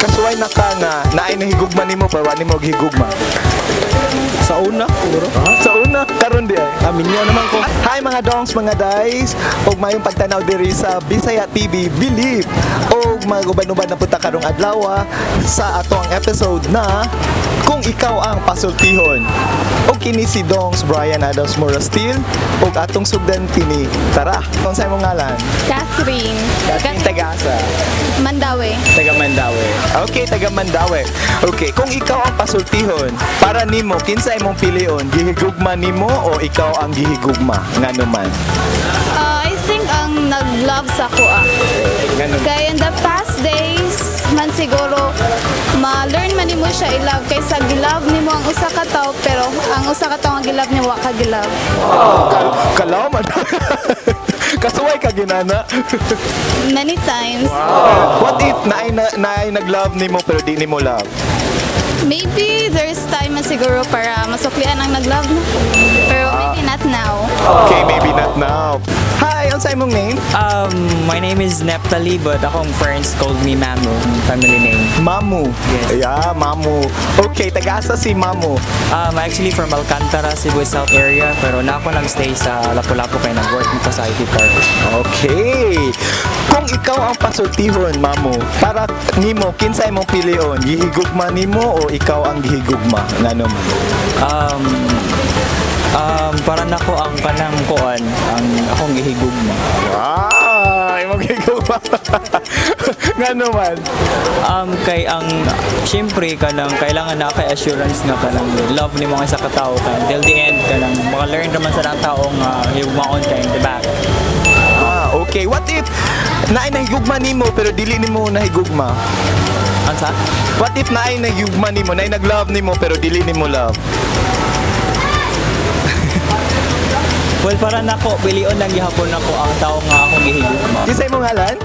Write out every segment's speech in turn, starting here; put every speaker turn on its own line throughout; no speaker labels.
Kasuway na ka nga naay nahigugma nimo pero wala nimo gihigugma.
Sa una, siguro.
Sa una karon di ay.
Aminyo naman ko.
Hi mga dongs, mga guys. Og mayong pagtanaw diri sa Bisaya TV Believe. Og maguban-uban na punta karong adlaw sa atong episode na kung ikaw ang pasultihon. Og kini si Dongs Brian Adams Morastil og atong sugdan kini. Tara, kung sa imong ngalan?
Catherine.
Tagasa.
Mandawi.
Taga Mandawi.
Okay, taga Mandawi. Okay, kung ikaw ang pasultihon, para nimo kinsa imong pilion, gihigugma nimo o ikaw ang gihigugma? Ngano man?
I think ang nag-love sa ko
Ngano?
Kaya in the past days, man siguro, ma-learn man nimo siya i-love kaysa gilove nimo ang usa ka tao pero ang usa ka tao ang gilove niya wa ka gilove.
Kalaw man. Kasuway ka ginana.
Many times.
What if naay nag-love nimo pero di nimo love?
Maybe there's time man siguro para masuklian ang nag-love mo. Pero maybe not now.
Okay, maybe not now. Hi, ano sa imong name?
My name is Neptali, but akong friends called me Mamu, family name.
Mamu.
Yes.
Yeah, Mamu. Okay, taga-asa si Mamu.
Actually from Alcantara, Cebu South area, pero na ako nag-stay sa Lapu-Lapu kaya nag-work nito sa IT car.
Okay. Kung ikaw ang pasultihon, Mamu, para nimo kinsa imong pilion, gihigugma nimo o ikaw ang gihigugma? Ngano man?
Para nako ang kanang kuan, ang akong gihigugma.
Imong gihigugma. Ngano man?
Kay ang syempre kanang kailangan na kay assurance nga kanang love ni mga isa ka tawo kay until the end kanang maka-learn naman sa lang taong higugmaon kay the back.
Okay. What if naay nahigugma nimo pero dili nimo nahigugma?
Ansa?
What if naay nahigugma nimo, naay nag-love nimo pero dili nimo love?
Well, para nako bilion lang gihapon nako ang tawo nga akong gihigugma.
Kinsa imong ngalan?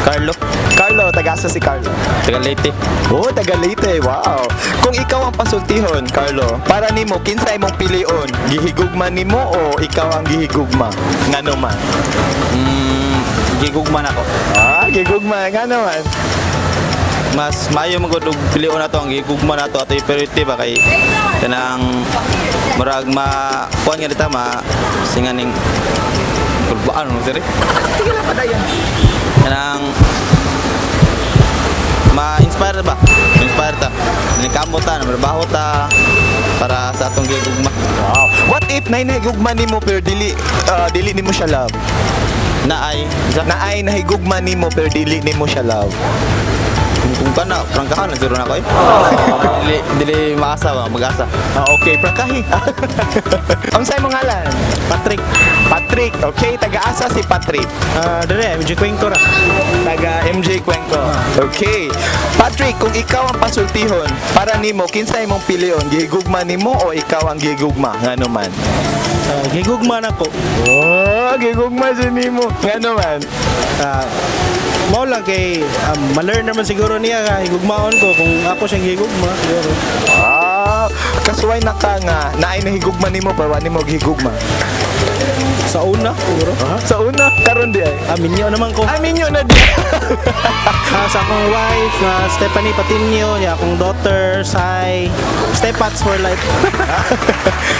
Carlo,
Carlo, taga-asa si Carlo.
taga Leyte.
Oh, taga Leyte. Wow. Kung ikaw ang pasultihon, Carlo, para nimo kinsa imong pilion? Gihigugma nimo o ikaw ang gihigugma? Ngano man?
Gigugma nako.
Gihigugma ngano man?
Mas maayo magud og pilion nato ang gigugma nato ato priority ba kay kanang murag kuan nga dita singaning kurbaan no sir. Kanang ma-inspire ba? Inspire ta. Nikamot ta, trabaho ta para sa atong gigugma.
Wow. What if naay nahigugma nimo pero dili nimo siya love? Naay nahigugma nimo pero dili nimo siya love.
Kung kana prangkahan na na ko eh. Dili maasa ba, mag-asa.
Okay, prangkahi. Ang sa imong ngalan?
Patrick,
Patrick. Okay, taga-asa si Patrick.
dire MJ Cuenco ra.
Taga MJ Cuenco. Okay. Patrick, kung ikaw ang pasultihon, para nimo kinsa imong pilion? Gihigugma nimo o ikaw ang gihigugma? Ngano man?
Gigugma nako.
Oh, gihigugma si nimo. Ngano man?
Mao lang kay ma-learn naman siguro niya nga higugmaon ko kung ako siyang higugma siguro.
Kasuway na ka nga naay nahigugma nimo pero wala nimo gihigugma.
Sa una siguro.
Sa una karon di ay.
Aminyo naman ko.
Aminyo na di.
Sa akong wife na Stephanie Patinio, ya akong daughter Sai, Stepats for life.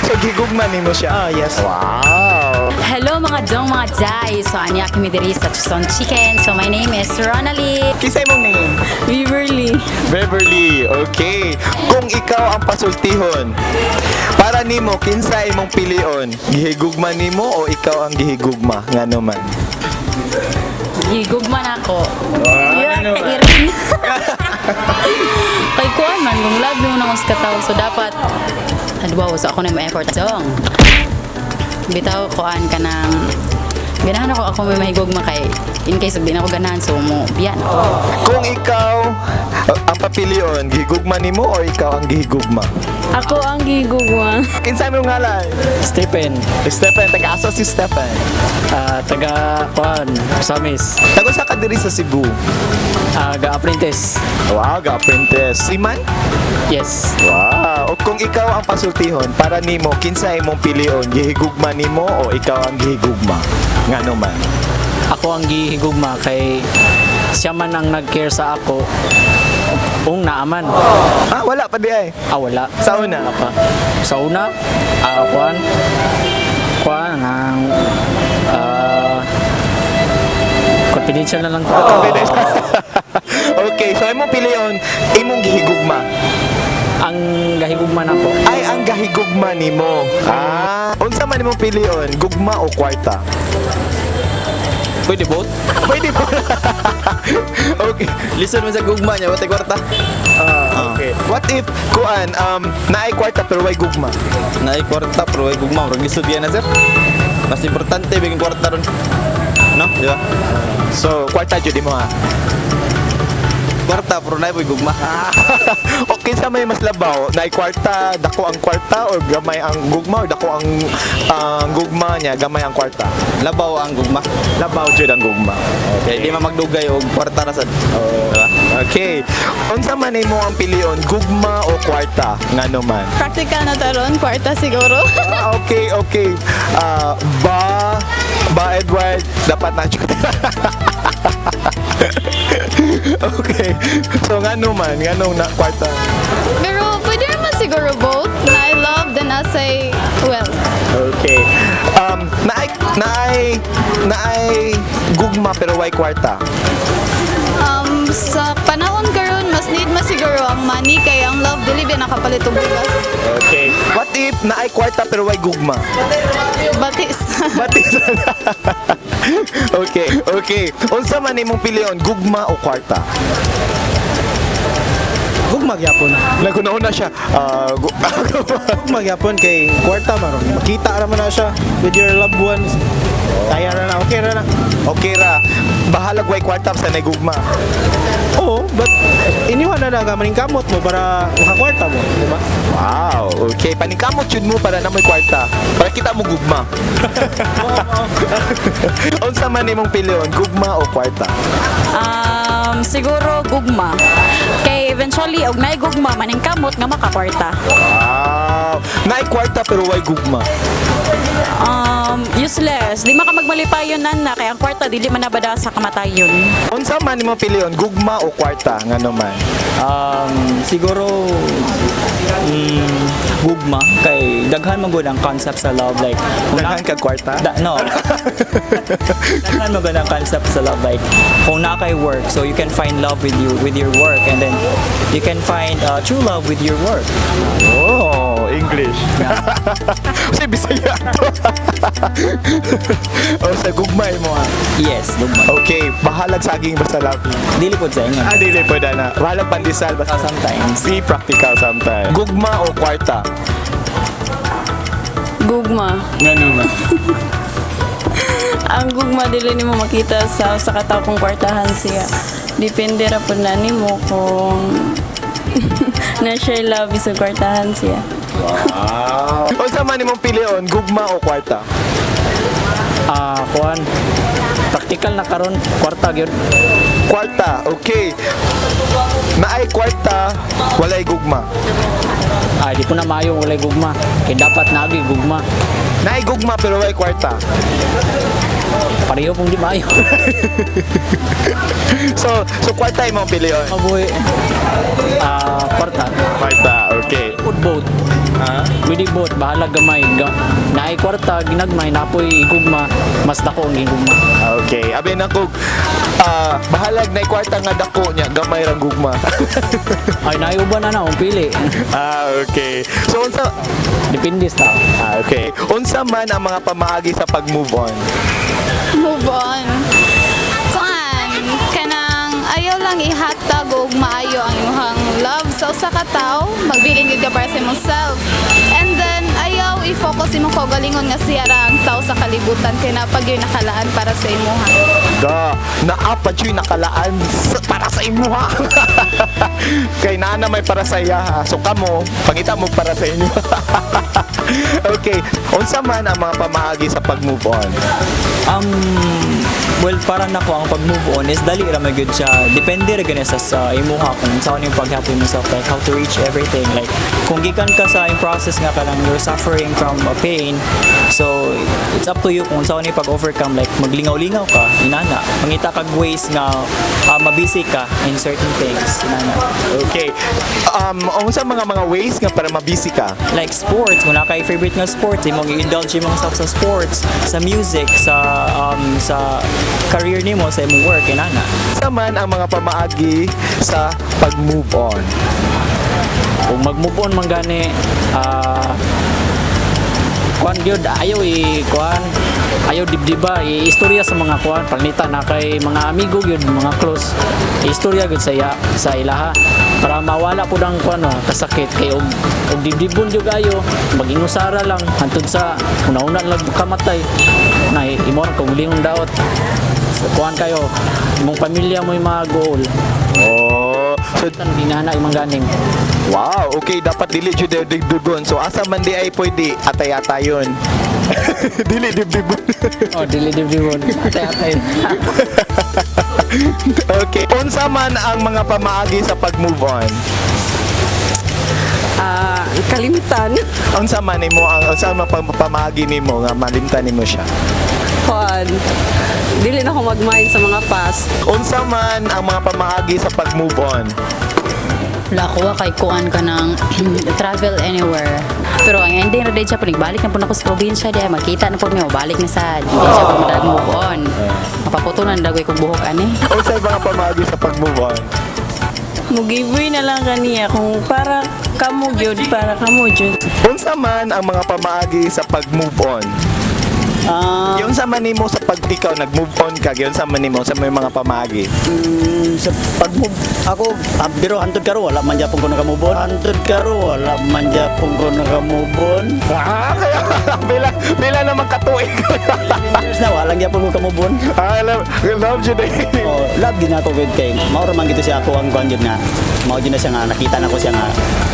So gihigugma nimo siya.
Yes.
Wow.
Hello mga dong mga day. So ani kami diri sa Chuson Chicken. So my name is Ronali
Kinsa imong name?
Beverly.
Beverly. Okay. Kung ikaw ang pasultihon, para nimo kinsa imong pilion? Gihigugma nimo o ikaw ang gihigugma? Ngano man?
Gigugma na ako. Yeah, kay Irene. Kay kuan man kung love mo nang kataw so dapat adwa so ako na may effort dong. Bitaw kuan ka nang ganahan ako may mahigugma kay in case di na ako ganahan so mo biyan ako.
Kung ikaw ang papilion, gihigugma nimo o ikaw ang gihigugma?
Ako ang gigugma.
Kinsa imong ngalan?
Stephen,
Stephen, taga-asa si Stephen.
taga kuan, Samis,
Tago sa ka diri sa Cebu.
ga-apprentice.
Wow, ga-apprentice. Siman?
Yes.
Wow. O kung ikaw ang pasultihon, para nimo kinsa imong pilion, gihigugma nimo o ikaw ang gihigugma? Ngano man?
Ako ang gihigugma kay siya man ang nag-care sa ako
Kung naaman.
Ah, wala pa di ay.
Wala.
Sa una?
Wala pa. Sa una, kuan ang confidential na lang ko.
Okay, so imong piliyon, imong gihigugma.
Ang gahigugman ako.
Ay, ang gahigugma nimo. Unsa man imong piliyon, gugma o kwarta?
Pwede both?
Pwede po. Okay.
Listen mo sa gugma niya, watay kwarta.
Okay. What if kuan naay kwarta pero way gugma?
Naay kwarta pero ay gugma, murag lisod yan na sir. Mas importante biging kwarta ron. No, di ba?
So, kwarta jud mo ha.
Kwarta pero naay boy gugma.
Okay, sa may mas labaw, naay kwarta, dako ang kwarta or gamay ang gugma or dako ang gugma niya, gamay ang kwarta.
Labaw ang gugma.
Labaw jud ang gugma.
Kaya di mamagdugay og kwarta ra sad. Diba?
Okay. Unsa man imo ang piliyon, gugma o kwarta? Ngano man?
Practical na taron, kwarta siguro.
Okay. Ba Edward, dapat na Okay. So ngano man, nganong na kwarta?
Pero pwede naman siguro both. Na I love, then I say, well.
Okay. Naay gugma pero way kwarta.
Sa panahon karon mas need mas siguro ang money kaya ang love dili ba nakapalit og bugas.
Okay. What if naay kwarta pero way gugma?
Batis.
Batisan. Okay. Unsa man imong piliyon, gugma o kwarta?
Gugma gyapon.
Naguna-una siya.
Gugma gyapon kay kwarta maron. Makita ra man na siya with your loved ones. Kaya ra na, okay ra na.
Okay ra. Bahalag way kwarta sa nagugma.
Oo, but iniwan na lang maning kamot mo para makakwarta mo, di ba?
Wow. Okay. Panikamot jud mo para na may kwarta. Para kita mo gugma. Unsa man imong piliyon, gugma o kwarta?
Siguro gugma. Kay eventually og naay gugma maning kamot nga makakwarta.
Wow. Naay kwarta pero way gugma.
Useless. Di maka magmalipayon na kay ang kwarta dili man nabada sa kamatayon.
Unsa man imong piliyon, gugma o kwarta? Ngano man?
Siguro gugma kay daghan man gud ang concept sa love like kung
Daghan kag kwarta?
no. Daghan man gud ang concept sa love like kung na kay work so you can find love with your work and then you can find true love with your work.
Oh, English. Kasi Bisaya to. Sa gugma mo ha.
Yes, gugma.
Okay, bahalag saging basta love.
Dili pod sa ingon.
Dili po na. Bahalag pandesal basta
Sometimes.
be practical sometimes. Gugma o kwarta?
Gugma.
Ngano man?
Ang gugma dili nimo makita sa kataw kung kwartahan siya. Depende ra pud na nimo kung na share love sa kwartahan siya.
Wow. Unsa man imong piliyon, gugma o kwarta?
Kuan. Practical na karon kwarta gyud.
Kwarta, okay. Naay kwarta, walay gugma.
Di po na maayo walay gugma. Kay dapat nagi gugma.
Naay gugma pero walay kwarta.
Pareho pong di maayo.
So kwarta imong piliyon.
Mabuhi. Kwarta.
Kwarta, okay.
Put both. Pwede both. Bahala gamay. Naay kwarta, ginagmay, napoy gugma. Mas dako ang gugma.
Okay, abi na kog bahalag na kwarta nga dako niya, gamay rang gugma.
Ay, naiuban na akong pili.
Okay. So unsa
Depende sa tao.
okay. Unsa man ang mga pamaagi sa pag-move on?
Move on. Kuan, kanang ayaw lang ihatag og maayo ang imong love sa usa ka tawo, magbilin gid ka para sa imong self. And then ayaw i-focus imong kaugalingon nga siya ra ang tawo sa kalibutan kay napag yun nakalaan para sa imuha.
Naapa jud nakalaan para sa imuha. Kay naa may para sa iya. So kamo, pangita mo para sa inyo. Okay. Unsa man ang mga pamaagi sa pag-move on?
Well, para nako ang pag-move on is dali ra magyud siya. Depende ra gani sa imuha kung saan yung pag-happy mo self, like how to reach everything. Like kung gikan ka sa yung process nga ka lang you're suffering from a pain, so it's up to you kung saan yung pag-overcome. Like maglingaw-lingaw ka, inana. Mangita kag ways nga mabisi ka in certain things, inana.
Okay. Unsa mga ways nga para mabisi ka?
Like sports, kung na kay favorite nga sports, imong i-indulge mo self sa sports, sa music, sa career nimo, sa imong work, inana.
Saman ang mga pamaagi sa pag-move on.
Kung mag-move on man gani, kuan gyud ayaw ayaw dibdiba istorya sa mga kuan palnita na kay mga amigo gyud mga close istorya gyud sa ilaha para mawala pud ang kuan kasakit kay og dibdibon gyud ayo magingusara lang hantud sa una-una lang kamatay na imo kung lingon daot so, kuan kayo imong pamilya mo mga goal
So,
dinana imong ganing.
wow, okay, dapat dili jud dibdibon. So asa man di ay pwede atay-atayon. Dili dibdibon.
Dili dibdibon atay-atay.
Okay. Unsa man ang mga pamaagi sa pag-move on?
Kalimtan.
Unsa man nimo unsa man pamaagi nimo nga malimtan nimo siya?
Kuan. Dili na ako mag-mind sa mga past.
Unsa man ang mga pamaagi sa pag-move on?
Wala ko kay kuan ka ng travel anywhere. Pero ang ending na siya balik na po ako sa probinsya diya. Makita na po niyo, balik na sa hindi siya po move on. Mapaputunan dagoy kong buhok ani.
Unsa ang mga pamaagi sa pag-move on?
Mugiboy na lang kaniya kung para kamo gyud.
Unsa man ang mga pamaagi sa pag-move on? Yung sa man nimo sa pag ikaw nag-move on ka, yung sa man nimo sa may mga pamaagi.
Sa pag-move ako, pero hantod karo wala man gyapon ko naka-move on. Hantod karo wala man gyapon ko naka-move on.
Kaya bila naman katuig.
Years na wala gyapon ko ka-move on.
Love you day.
Love din ako with kay mao ra man gito siya ako ang kuan gyud na mao gyud na siya nga nakita na ko siya nga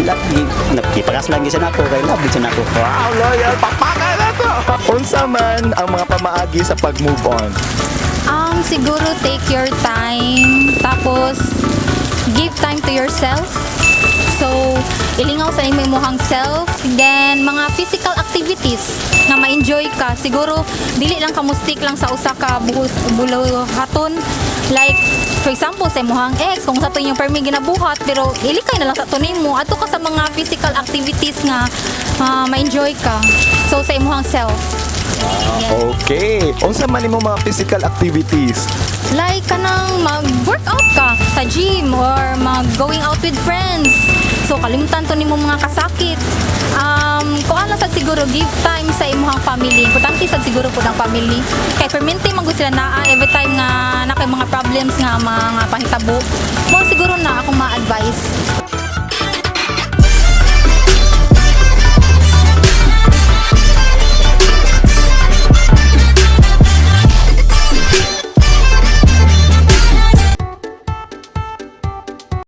love nakipagas lang gyud siya nako kay love gyud siya nako.
Wow, loyal. Pakpaka na to. Unsa man ang mga pamaagi sa pag-move on?
Siguro take your time, tapos give time to yourself. So, ilingaw sa imong self, then mga physical activities na ma-enjoy ka. Siguro dili lang ka stick lang sa usa ka buluhaton. Like for example sa imong ex kung sa to yung permi ginabuhat pero ilikay na lang sa tunay mo adto ka sa mga physical activities nga ma-enjoy ka. So sa imong self.
Okay. Unsa man nimo mga physical activities?
Like kanang mag-workout ka sa gym or mag-going out with friends. So kalimtan to nimo mga kasakit. Kung ano sa siguro give time sa imong family. Importante sa siguro pud ang family. Kay permanente man gud sila naa every time nga na kay mga problems nga mga pahitabo. Mo siguro na akong ma-advise